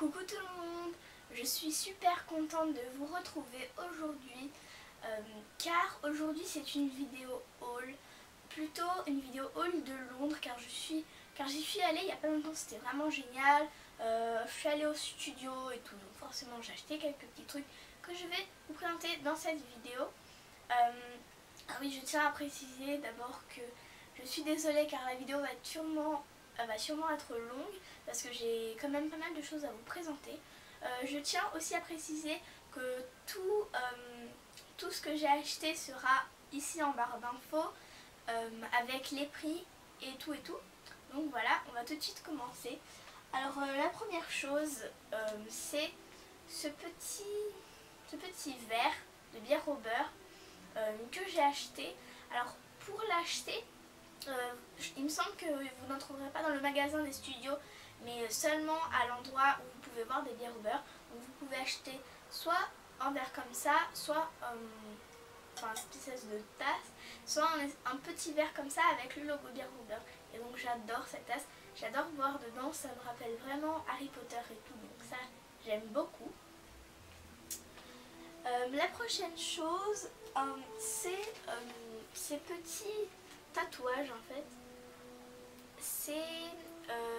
Coucou tout le monde, je suis super contente de vous retrouver aujourd'hui car aujourd'hui c'est une vidéo haul, plutôt une vidéo haul de Londres car j'y suis allée il n'y a pas longtemps, c'était vraiment génial. Je suis allée au studio et tout, donc forcément j'ai acheté quelques petits trucs que je vais vous présenter dans cette vidéo. Ah oui, je tiens à préciser d'abord que je suis désolée car la vidéo va sûrement être longue parce que j'ai quand même pas mal de choses à vous présenter. Je tiens aussi à préciser que tout ce que j'ai acheté sera ici en barre d'infos avec les prix et tout. Donc voilà, on va tout de suite commencer. Alors la première chose c'est ce petit verre de bière au beurre que j'ai acheté. Alors pour l'acheter, il me semble que vous n'en trouverez pas dans le magasin des studios, mais seulement à l'endroit où vous pouvez voir des bières au beurre. Donc vous pouvez acheter soit un verre comme ça, soit une espèce de tasse, soit un petit verre comme ça avec le logo bière au beurre. Et donc j'adore cette tasse, j'adore boire dedans, ça me rappelle vraiment Harry Potter et tout, donc ça j'aime beaucoup. La prochaine chose, c'est ces petits tatouages en fait.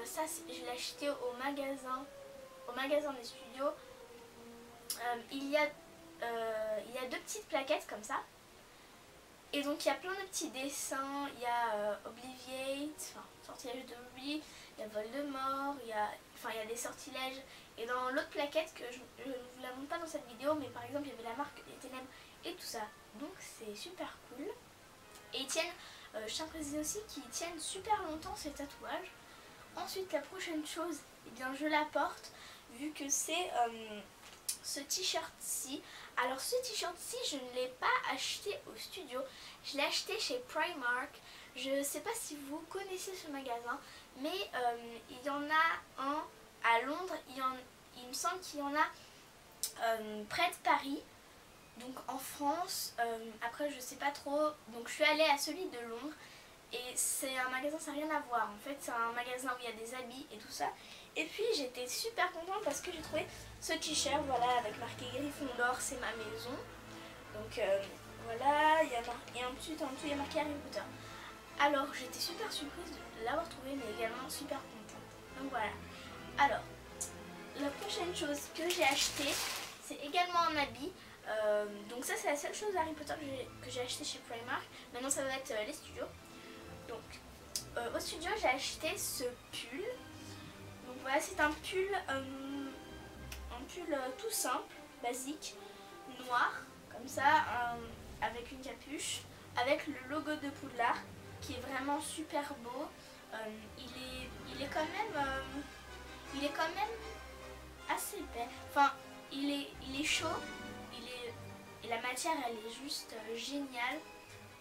Ça, je l'ai acheté au magasin des studios. Il y a deux petites plaquettes comme ça. Et donc il y a plein de petits dessins. Il y a Obliviate, sortilège de l'oubli, il y a Voldemort, il y a des sortilèges. Et dans l'autre plaquette que je ne vous la montre pas dans cette vidéo, mais par exemple il y avait la marque des ténèbres et tout ça. Donc c'est super cool. Et ils tiennent, je tiens à préciser aussi qu'ils tiennent super longtemps ces tatouages. Ensuite la prochaine chose, eh bien je la porte vu que c'est ce t-shirt-ci. Alors ce t-shirt-ci je ne l'ai pas acheté au studio, je l'ai acheté chez Primark. Je ne sais pas si vous connaissez ce magasin, mais il y en a un à Londres, il me semble qu'il y en a près de Paris. Donc en France, après je sais pas trop, donc je suis allée à celui de Londres et c'est un magasin, ça n'a rien à voir en fait, c'est un magasin où il y a des habits et tout ça. Et puis j'étais super contente parce que j'ai trouvé ce t-shirt, voilà, avec marqué Gryffondor, c'est ma maison. Donc voilà, et ensuite en dessous il y a marqué Harry Potter. Alors j'étais super surprise de l'avoir trouvé, mais également super contente. Donc voilà. Alors, la prochaine chose que j'ai acheté, c'est également un habit. Donc ça c'est la seule chose Harry Potter que j'ai acheté chez Primark. Maintenant ça va être les studios. Donc au studio j'ai acheté ce pull. Donc voilà, c'est un pull tout simple, basique, noir, comme ça, avec une capuche, avec le logo de Poudlard qui est vraiment super beau. Il est quand même assez épais. Enfin, il est chaud. Et la matière elle est juste géniale.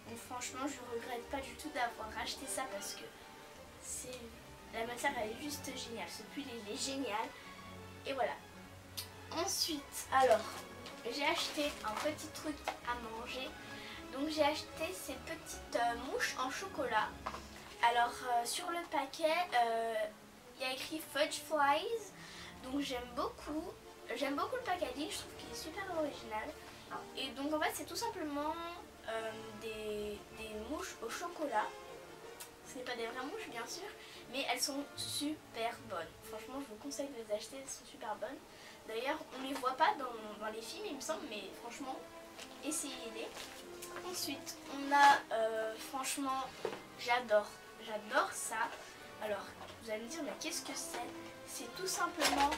Donc franchement je regrette pas du tout d'avoir acheté ça parce que la matière elle est juste géniale. Ce pull il est génial. Et voilà. Ensuite, alors j'ai acheté un petit truc à manger. Donc j'ai acheté ces petites mouches en chocolat. Alors sur le paquet il y a écrit Fudge Flies. Donc j'aime beaucoup le packaging, je trouve qu'il est super original. Et donc en fait c'est tout simplement des mouches au chocolat. Ce n'est pas des vraies mouches bien sûr, mais elles sont super bonnes. Franchement je vous conseille de les acheter, elles sont super bonnes. D'ailleurs on ne les voit pas dans les films il me semble, mais franchement essayez-les. Ensuite on a franchement j'adore ça. Alors vous allez me dire mais qu'est-ce que c'est? C'est tout simplement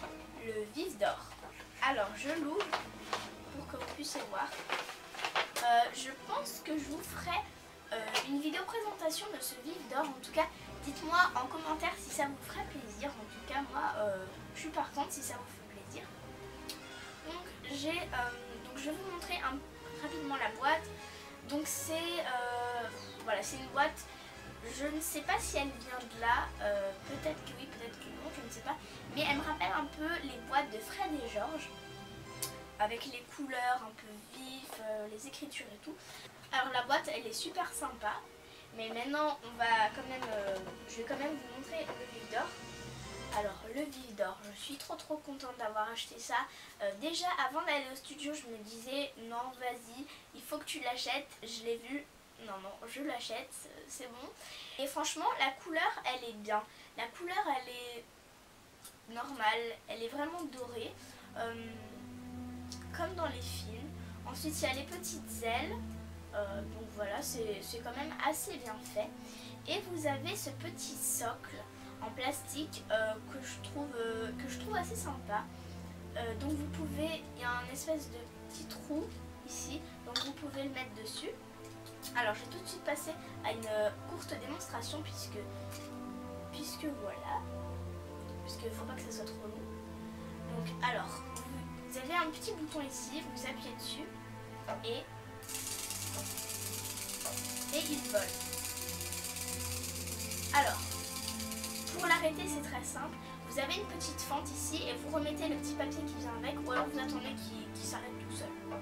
le vis d'or. Alors je l'ouvre pour que vous puissiez voir. Je pense que je vous ferai une vidéo présentation de ce vif d'or. En tout cas dites-moi en commentaire si ça vous ferait plaisir. En tout cas moi je suis partante si ça vous fait plaisir. Donc je vais vous montrer rapidement la boîte. Donc voilà, c'est une boîte. Je ne sais pas si elle vient de là, peut-être que oui, peut-être que non, je ne sais pas. Mais elle me rappelle un peu les boîtes de Fred et George, avec les couleurs un peu vives, les écritures et tout. Alors la boîte, elle est super sympa. Mais maintenant, je vais quand même vous montrer le vif d'or. Alors le vif d'or, je suis trop contente d'avoir acheté ça. Déjà avant d'aller au studio je me disais non vas-y il faut que tu l'achètes, je l'ai vu, non je l'achète, c'est bon. Et franchement la couleur elle est bien, la couleur elle est normale, elle est vraiment dorée comme dans les films. Ensuite il y a les petites ailes, donc voilà c'est quand même assez bien fait. Et vous avez ce petit socle en plastique que je trouve assez sympa. Donc vous pouvez, il y a un espèce de petit trou ici, donc vous pouvez le mettre dessus. Alors je vais tout de suite passer à une courte démonstration puisque voilà, puisqu'il ne faut pas que ça soit trop long. Donc alors, vous avez un petit bouton ici, vous appuyez dessus et il vole. Alors, pour l'arrêter c'est très simple, vous avez une petite fente ici et vous remettez le petit papier qui vient avec ou alors vous attendez qu'il s'arrête tout seul. Donc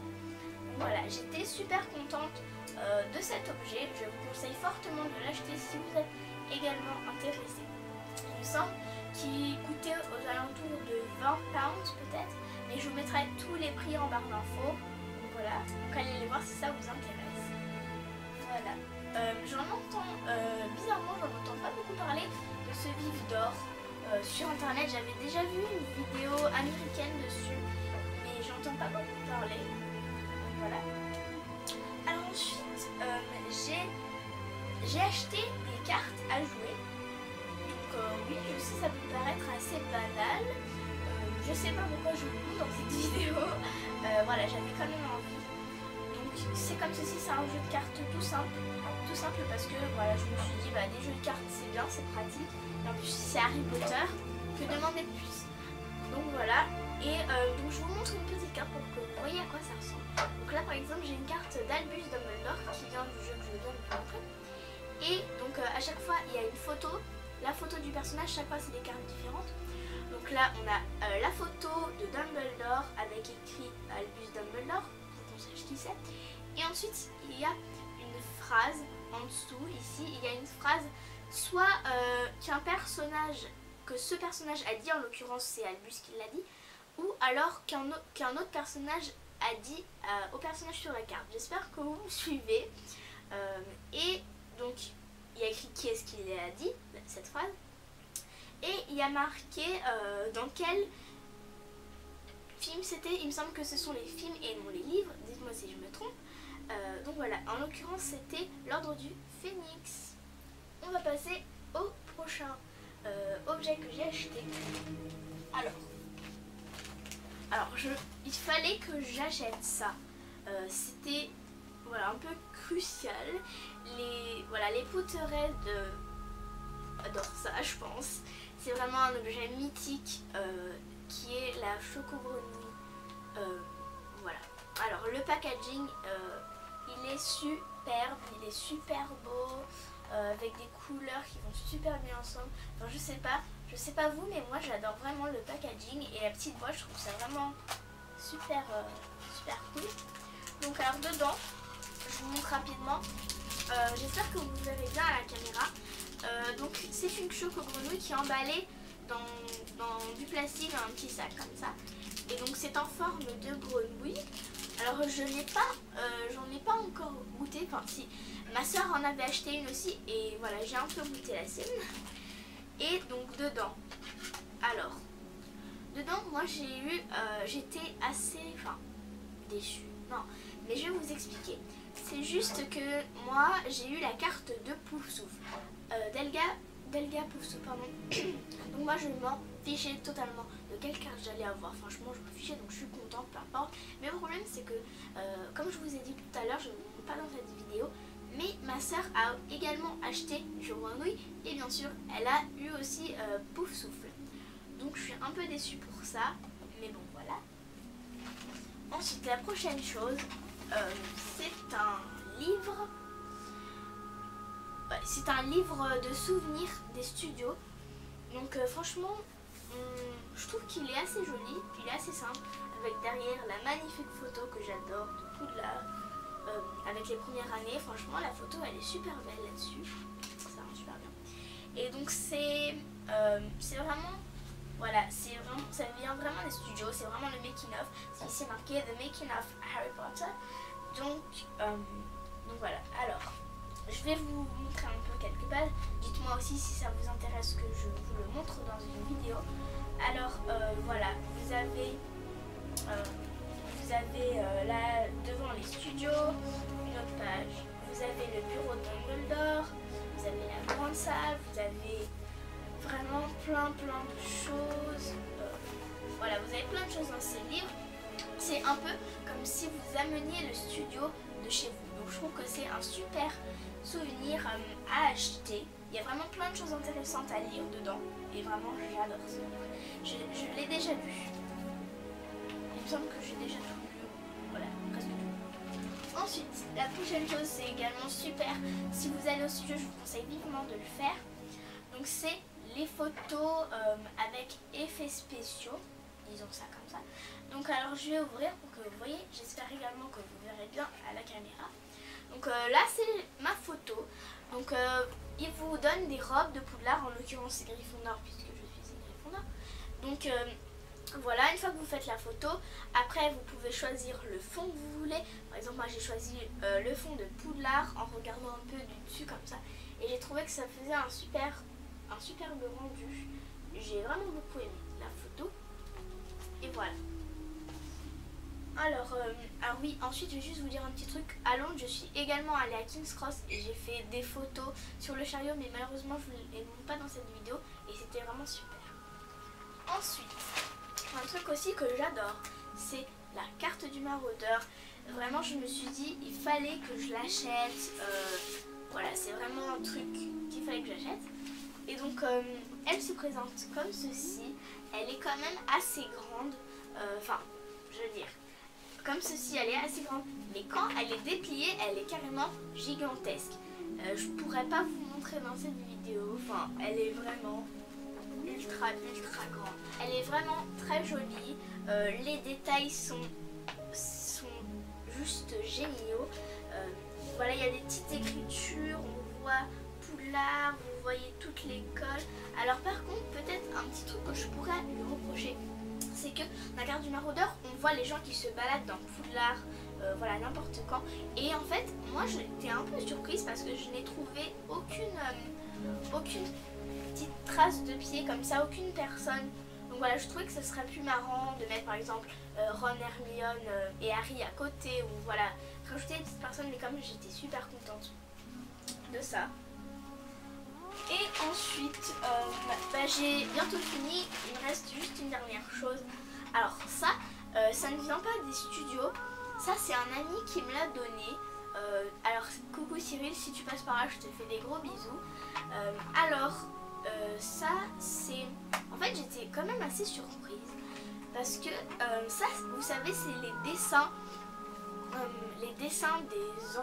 voilà, j'étais super contente de cet objet, je vous conseille fortement de l'acheter si vous êtes également intéressé. Il me semble qu'il coûtait aux alentours de 20 pounds peut-être, mais je vous mettrai tous les prix en barre d'infos. Donc voilà, donc allez les voir si ça vous intéresse. Voilà. Bizarrement j'en entends pas beaucoup parler de ce vif d'or. Sur internet j'avais déjà vu une vidéo américaine dessus, mais j'entends pas beaucoup parler. Donc voilà. Alors ensuite j'ai acheté des cartes à jouer. Donc oui je sais ça peut paraître assez banal. Je sais pas pourquoi je vous montre dans cette vidéo. Voilà j'avais quand même envie. Donc c'est comme ceci, c'est un jeu de cartes tout simple parce que voilà je me suis dit bah des jeux de cartes c'est bien, c'est pratique et en plus c'est Harry Potter, que demander de plus. Donc voilà, et donc je vous montre une petite carte pour que vous voyez à quoi ça ressemble. Donc là par exemple j'ai une carte d'Albus Dumbledore qui vient du jeu que je viens de vous montrer, et donc à chaque fois il y a une photo, la photo du personnage, chaque fois c'est des cartes différentes. Donc là on a la photo de Dumbledore avec écrit Albus Dumbledore pour qu'on sache qui c'est, et ensuite il y a une phrase en dessous, ici, il y a une phrase soit que ce personnage a dit, en l'occurrence c'est Albus qui l'a dit, ou alors qu'un autre personnage a dit au personnage sur la carte. J'espère que vous me suivez. Et donc il y a écrit qui est-ce qui l'a dit, cette phrase, et il y a marqué dans quel film c'était. Il me semble que ce sont les films et non les livres, dites-moi si je me trompe. Donc voilà, en l'occurrence c'était l'ordre du Phénix. On va passer au prochain objet que j'ai acheté. Alors il fallait que j'achète ça. C'était voilà, un peu crucial. Les pouterelles adorent ça je pense. C'est vraiment un objet mythique qui est la Choco-Grenouille. Voilà. Alors le packaging il est superbe, il est super beau, avec des couleurs qui vont super bien ensemble. Enfin je sais pas vous, mais moi j'adore vraiment le packaging et la petite boîte, je trouve ça vraiment super cool. Donc alors dedans, je vous montre rapidement, j'espère que vous verrez bien à la caméra. Donc c'est une Choco-Grenouille qui est emballée dans du plastique, dans un petit sac comme ça. Et donc c'est en forme de grenouille. Alors j'en ai pas encore goûté, enfin si, ma soeur en avait acheté une aussi et voilà j'ai un peu goûté la sienne. Et donc dedans moi j'étais assez, déçue, non, mais je vais vous expliquer. C'est juste que moi j'ai eu la carte de Poufsouffle, d'Elga Poufsouffle pardon. Donc moi je m'en fichais totalement de quelle carte j'allais avoir, franchement je me fichais, donc je suis contente, peu importe. Mais le problème c'est que comme je vous ai dit tout à l'heure, je ne vous montre pas dans cette vidéo, mais ma soeur a également acheté Choco-Grenouille et bien sûr elle a eu aussi Poufsouffle. Donc je suis un peu déçue pour ça, mais bon voilà. Ensuite la prochaine chose, c'est un livre. C'est un livre de souvenirs des studios. Donc franchement, je trouve qu'il est assez joli, il est assez simple, avec derrière la magnifique photo que j'adore de Poudlard, avec les premières années. Franchement la photo elle est super belle là-dessus, ça rend super bien. Et donc c'est vraiment Voilà, c'est vraiment, ça vient vraiment des studios, c'est vraiment le making of. C'est marqué The Making of Harry Potter. Donc voilà, alors je vais vous montrer un peu quelques pages. Dites-moi aussi si ça vous intéresse que je vous le montre dans une vidéo. Alors voilà, vous avez là devant les studios une autre page. Vous avez le bureau de Dumbledore, vous avez la grande salle, vous avez vraiment plein de choses. Voilà, vous avez plein de choses dans ces livres. C'est un peu comme si vous ameniez le studio de chez vous. Donc je trouve que c'est un super souvenir à acheter. Il y a vraiment plein de choses intéressantes à lire dedans. Et vraiment, j'adore ce livre. Je l'ai déjà lu. Il me semble que j'ai déjà tout lu. Voilà, presque tout. Ensuite, la prochaine chose, c'est également super. Si vous allez au studio, je vous conseille vivement de le faire. Donc c'est les photos avec effets spéciaux. Disons ça comme ça. Donc alors je vais ouvrir pour que vous voyez. J'espère également que vous verrez bien à la caméra. Donc là c'est ma photo. Donc il vous donne des robes de Poudlard. En l'occurrence c'est Gryffondor puisque je suis une Gryffondor. Donc voilà, une fois que vous faites la photo, après vous pouvez choisir le fond que vous voulez. Par exemple moi j'ai choisi le fond de Poudlard en regardant un peu du dessus comme ça. Et j'ai trouvé que ça faisait un superbe rendu. J'ai vraiment beaucoup aimé la photo. Et voilà. Alors oui, ensuite je vais juste vous dire un petit truc. À Londres, je suis également allée à King's Cross et j'ai fait des photos sur le chariot, mais malheureusement je ne les montre pas dans cette vidéo et c'était vraiment super. Ensuite, un truc aussi que j'adore, c'est la carte du maraudeur. Vraiment, je me suis dit, il fallait que je l'achète. Voilà, c'est vraiment un truc qu'il fallait que j'achète. Et donc, elle se présente comme ceci. Elle est quand même assez grande. Enfin, je veux dire, comme ceci, elle est assez grande. Mais quand elle est dépliée, elle est carrément gigantesque. Je pourrais pas vous montrer dans cette vidéo. Enfin, elle est vraiment ultra grande. Elle est vraiment très jolie. Les détails sont juste géniaux. Voilà, il y a des petites écritures. On voit Poudlard, vous voyez toute l'école. Alors par contre, peut-être un petit truc que je pourrais lui reprocher, c'est que dans la carte du maraudeur, on voit les gens qui se baladent dans Poudlard, voilà, n'importe quand. Et en fait, moi j'étais un peu surprise parce que je n'ai trouvé aucune petite trace de pied comme ça, aucune personne. Donc voilà, je trouvais que ce serait plus marrant de mettre par exemple Ron, Hermione et Harry à côté, ou voilà, rajouter des petites personnes, mais comme j'étais super contente de ça. Et ensuite, j'ai bientôt fini, il me reste juste une dernière chose. Alors ça ne vient pas des studios, ça c'est un ami qui me l'a donné. Alors coucou Cyril, si tu passes par là, je te fais des gros bisous. Ça c'est... En fait j'étais quand même assez surprise parce que ça, vous savez, c'est les dessins des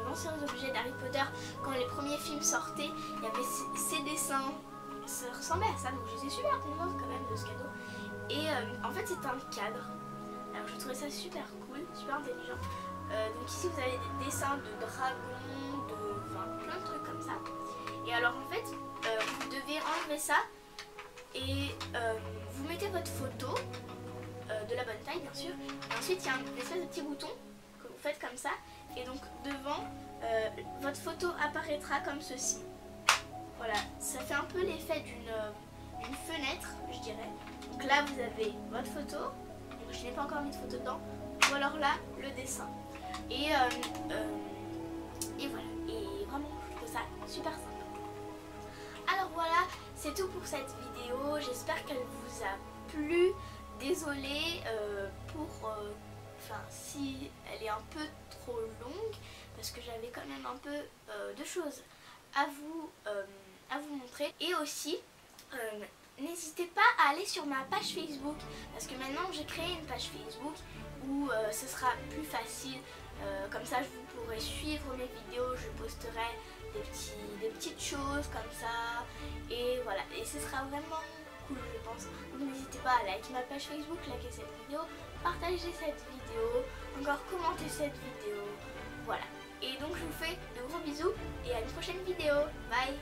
anciens objets d'Harry Potter. Quand les premiers films sortaient, il y avait ces dessins, ça ressemblait à ça, donc j'étais super contente quand même de ce cadeau. Et en fait c'est un cadre, alors je trouvais ça super cool, super intelligent. Donc ici vous avez des dessins de dragons, plein de trucs comme ça. Et alors en fait vous devez enlever ça et vous mettez votre photo de la bonne taille bien sûr. Et ensuite il y a une espèce de petit bouton que vous faites comme ça. Et donc devant, votre photo apparaîtra comme ceci. Voilà, ça fait un peu l'effet d'une fenêtre, je dirais. Donc là vous avez votre photo, donc je n'ai pas encore mis de photo dedans, ou alors là le dessin. Et voilà, et vraiment je trouve ça super sympa. Alors voilà, c'est tout pour cette vidéo, j'espère qu'elle vous a plu. Désolée si elle est un peu trop longue, parce que j'avais quand même un peu de choses à vous montrer. Et aussi, n'hésitez pas à aller sur ma page Facebook, parce que maintenant j'ai créé une page Facebook où ce sera plus facile. Comme ça, vous pourrez suivre mes vidéos, je posterai des petites choses comme ça. Et voilà, et ce sera vraiment cool, je pense. Donc n'hésitez pas à liker ma page Facebook, liker cette vidéo, partager cette vidéo, encore commenter cette vidéo. Voilà. Et donc je vous fais de gros bisous et à une prochaine vidéo. Bye!